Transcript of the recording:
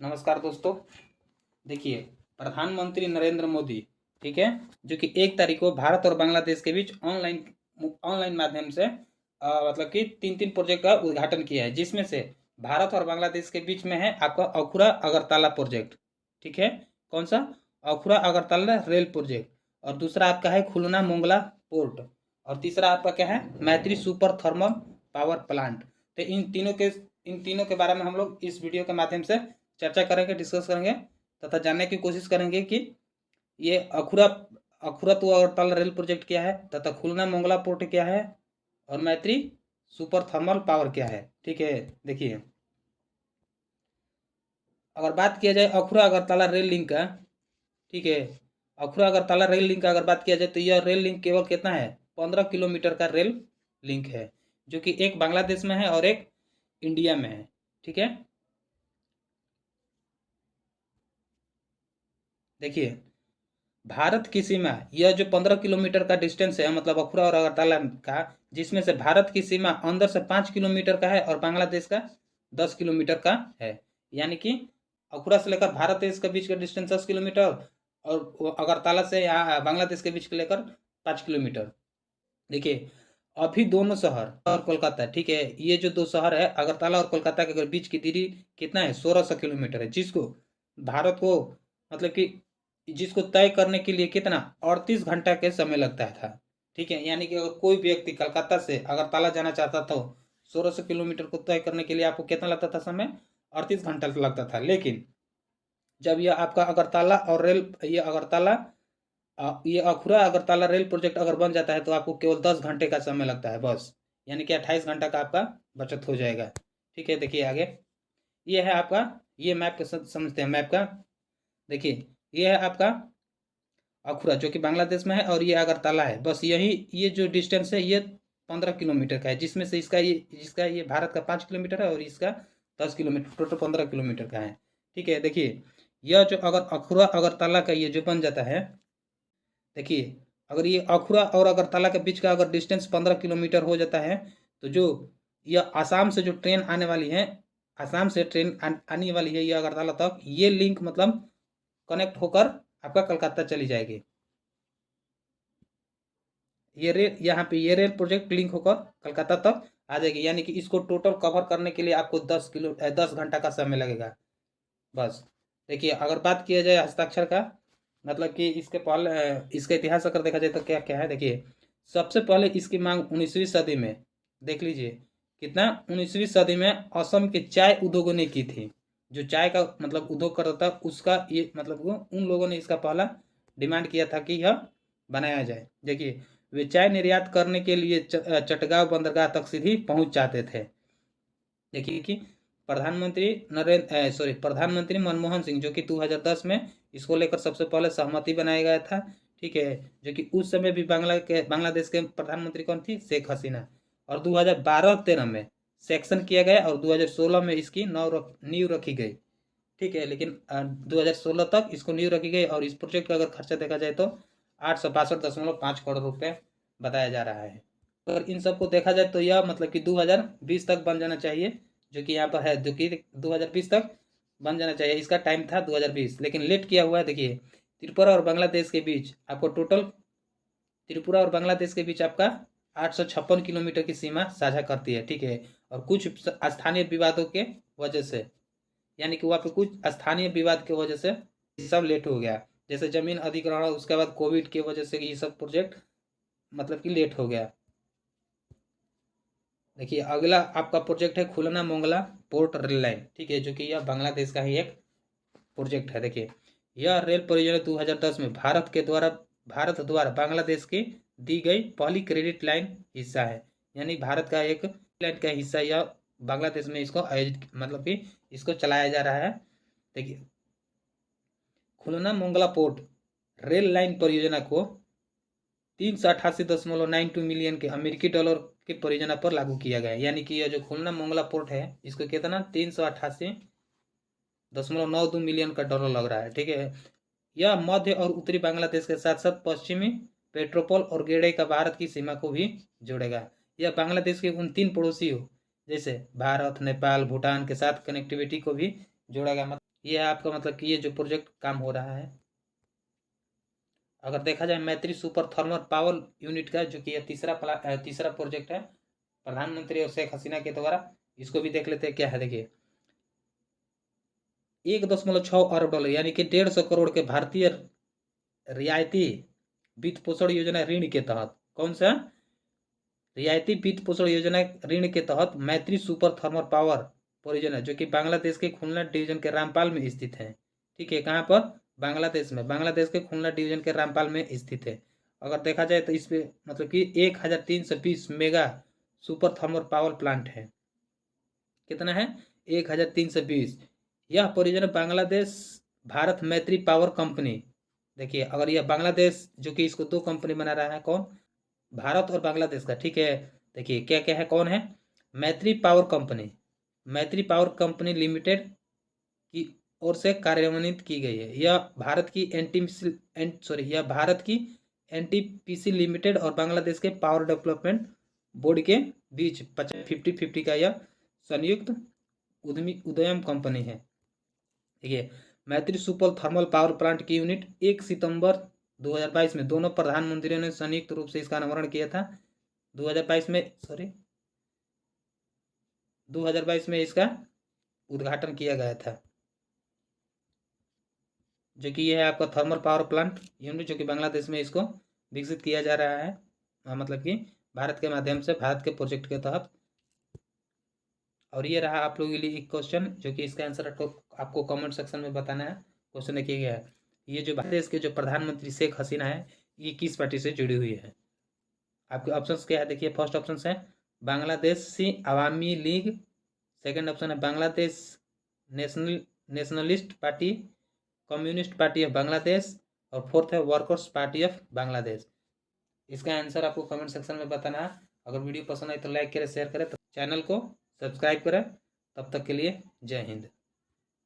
नमस्कार दोस्तों। देखिए, प्रधानमंत्री नरेंद्र मोदी, ठीक है, जो कि 1 तारीख को भारत और बांग्लादेश के बीच ऑनलाइन ऑनलाइन माध्यम से मतलब कि 3 प्रोजेक्ट का उद्घाटन किया है, जिसमें से भारत और बांग्लादेश के बीच में है आपका अखुरा अगरतला प्रोजेक्ट। ठीक है, कौन सा? अखुरा अगरतला रेल प्रोजेक्ट। और दूसरा आपका है खुलना मोंगला पोर्ट। और तीसरा आपका क्या है? मैत्री सुपर थर्मल पावर प्लांट। तो इन तीनों के बारे में हम लोग इस वीडियो के माध्यम से चर्चा करेंगे, डिस्कस करेंगे तथा जानने की कोशिश करेंगे कि ये अखुरा तो अगरतला रेल प्रोजेक्ट क्या है तथा खुलना मोंगला पोर्ट क्या है और मैत्री सुपर थर्मल पावर क्या है। ठीक है, देखिए, अगर बात किया जाए अखुरा अगरतला रेल लिंक का, ठीक है, अखुरा अगरतला रेल लिंक का अगर बात किया जाए तो यह रेल लिंक केवल कितना है? 15 किलोमीटर का रेल लिंक है, जो कि एक बांग्लादेश में है और एक इंडिया में है। ठीक है, देखिए, भारत की सीमा, यह जो 15 किलोमीटर का डिस्टेंस है, मतलब अखुरा और अगरतला का, जिसमें से भारत की सीमा अंदर से 5 किलोमीटर का है और बांग्लादेश का 10 किलोमीटर का है। यानी कि अखुरा से लेकर भारत देश के बीच का डिस्टेंस 10 किलोमीटर और अगरतला से यहाँ बांग्लादेश के बीच के लेकर 5 किलोमीटर। देखिए, अभी दोनों शहर और कोलकाता, ठीक है, ये जो दो शहर है अगरतला और कोलकाता के बीच की दूरी कितना है? 1600 किलोमीटर है, जिसको भारत को मतलब कि जिसको तय करने के लिए कितना 38 घंटा के समय लगता था। ठीक है, यानी कि अगर कोई व्यक्ति कलकत्ता से अगरतला जाना चाहता था, 1600 किलोमीटर को तय करने के लिए आपको कितना लगता था समय? 38 घंटा लगता था। लेकिन जब यह आपका अगरतला और ये अखुरा अगरतला रेल प्रोजेक्ट अगर बन जाता है तो आपको केवल 10 घंटे का समय लगता है बस, यानी कि 28 घंटा का आपका बचत हो जाएगा। ठीक है, देखिए आगे, ये है आपका, ये मैप के समझते हैं मैप का। देखिए, ये है आपका अखुरा जो कि बांग्लादेश में है और ये अगरतला है। बस यही, ये जो डिस्टेंस है ये 15 किलोमीटर का है, जिसमें से इसका ये भारत का 5 किलोमीटर है और इसका 10 किलोमीटर, टोटल 15 किलोमीटर का है। ठीक है, देखिए, यह जो अगर अखुरा अगरतला का ये जो बन जाता है, देखिए, अगर ये अखुरा और अगरतला के बीच का अगर डिस्टेंस 15 किलोमीटर हो जाता है, तो जो यह आसाम से जो ट्रेन आने वाली है, आसाम से ट्रेन आने वाली है ये अगरतला तक, ये लिंक मतलब कनेक्ट होकर आपका कलकत्ता चली जाएगी। ये रेल, यहाँ पे ये रेल प्रोजेक्ट लिंक होकर कलकत्ता तक आ जाएगी, यानी कि इसको टोटल कवर करने के लिए आपको 10 घंटा का समय लगेगा बस। देखिए, अगर बात किया जाए हस्ताक्षर का, मतलब कि इसके पहले इसका इतिहास अगर देखा जाए तो क्या क्या है। देखिए, सबसे पहले इसकी मांग 19वीं सदी में, देख लीजिए कितना, 19वीं सदी में असम के चाय उद्योगों ने की थी। जो चाय का मतलब उद्योग करता था उसका ये मतलब उन लोगों ने इसका पहला डिमांड किया था कि यह बनाया जाए। देखिए, वे चाय निर्यात करने के लिए चटगांव बंदरगाह तक सीधी पहुंच चाहते थे। देखिए कि प्रधानमंत्री मनमोहन सिंह, जो कि 2010 में इसको लेकर सबसे पहले सहमति बनाया गया था। ठीक है, जो कि उस समय भी बांग्लादेश के प्रधानमंत्री कौन थी? शेख हसीना। और 2012-13 में सेक्शन किया गया और 2016 में इसकी नींव रखी गई। ठीक है, लेकिन 2016 तक इसको नींव रखी गई और इस प्रोजेक्ट का अगर खर्चा देखा जाए तो 862.5 करोड़ रुपये बताया जा रहा है। अगर इन सबको देखा जाए तो यह मतलब कि 2020 तक बन जाना चाहिए, जो कि यहाँ पर है, जो कि 2020 तक बन जाना चाहिए। इसका टाइम था 2020, लेकिन लेट किया हुआ है। देखिए, त्रिपुरा और बांग्लादेश के बीच आपको टोटल, त्रिपुरा और बांग्लादेश के बीच आपका 856 किलोमीटर की सीमा साझा करती है। ठीक है, और कुछ स्थानीय विवादों के वजह से, यानी कि वहाँ पे कुछ स्थानीय विवाद की वजह से सब लेट हो गया, जैसे जमीन अधिग्रहण, उसके बाद कोविड की वजह से ये सब प्रोजेक्ट मतलब कि लेट हो गया। देखिए, अगला आपका प्रोजेक्ट है खुलना मोंगला पोर्ट रेल लाइन। ठीक है, जो कि यह बांग्लादेश का ही एक प्रोजेक्ट है। देखिए, यह रेल परियोजना 2010 में भारत द्वारा बांग्लादेश की दी गई पहली क्रेडिट लाइन हिस्सा है, यानी भारत का एक लाइन का हिस्सा यह बांग्लादेश में इसको आयोजित मतलब कि इसको चलाया जा रहा है। देखिए, खुलना मोंगला पोर्ट रेल लाइन परियोजना को 388.92 मिलियन के अमेरिकी डॉलर की परियोजना पर लागू किया गया है। यानी कि यह जो खुलना मोंगला पोर्ट है इसको कितना 388.92 मिलियन का डॉलर लग रहा है। ठीक है, यह मध्य और उत्तरी बांग्लादेश के साथ साथ पश्चिमी पेट्रोपोल और गेडे का भारत की सीमा को भी जोड़ेगा। यह बांग्लादेश के उन 3 पड़ोसियों जैसे भारत, नेपाल, भूटान के साथ कनेक्टिविटी को भी जोड़ेगा। ये है आपका मतलब कि ये जो प्रोजेक्ट काम हो रहा है। अगर देखा जाए मैत्री सुपर थर्मल पावर यूनिट का, जो कि ये तीसरा प्रोजेक्ट है प्रधानमंत्री और शेख हसीना के द्वारा, इसको भी देख लेते हैं क्या है। देखिए 1.6 अरब डॉलर यानी कि 150 करोड़ के भारतीय रियायती वित्त पोषण योजना ऋण के तहत, कौन सा रियायती वित्त पोषण योजना ऋण के तहत मैत्री सुपर थर्मल पावर परियोजना, जो कि बांग्लादेश के खुलना डिवीजन के रामपाल में स्थित है। ठीक है, कहाँ पर? बांग्लादेश में, बांग्लादेश के खुलना डिवीजन के रामपाल में स्थित है। अगर देखा जाए तो इस पे मतलब कि 1320 mega super thermal power plant है। कितना है? 1320। यह परियोजना बांग्लादेश भारत मैत्री पावर कंपनी, देखिए अगर यह बांग्लादेश, जो कि इसको दो कंपनी बना रहा है, कौन? भारत और बांग्लादेश का। ठीक है, देखिए क्या क्या है, कौन है? मैत्री पावर कंपनी, मैत्री पावर कंपनी लिमिटेड की ओर से कार्यान्वित की गई है। यह भारत की यह भारत की एनटीपीसी लिमिटेड और बांग्लादेश के पावर डेवलपमेंट बोर्ड के बीच 50-50 का यह संयुक्त उद्यम कंपनी है। देखिए मैत्री सुपर थर्मल पावर प्लांट की यूनिट 1 सितंबर 2022 में दोनों प्रधानमंत्रियों ने संयुक्त रूप से इसका अनावरण किया था। 2022 में इसका उद्घाटन किया गया था, जो कि यह है आपका थर्मल पावर प्लांट यूनिट, जो कि बांग्लादेश में इसको विकसित किया जा रहा है, मतलब कि भारत के माध्यम से, भारत के प्रोजेक्ट के तहत। और ये रहा आप लोगों के लिए एक क्वेश्चन, जो कि इसका आंसर आपको कमेंट सेक्शन में बताना है। क्वेश्चन देखिए गया है, ये जो देश के जो प्रधानमंत्री शेख हसीना है, ये किस पार्टी से जुड़ी हुई है? आपके ऑप्शंस क्या है? देखिए फर्स्ट ऑप्शन है बांग्लादेशी अवामी लीग, सेकंड ऑप्शन है Bangladesh nationalist party, communist party of Bangladesh, और फोर्थ है वर्कर्स पार्टी ऑफ बांग्लादेश। इसका आंसर आपको कमेंट सेक्शन में बताना है। अगर वीडियो पसंद आए तो लाइक करें, शेयर करें, तो चैनल को सब्सक्राइब करें। तब तक के लिए जय हिंद।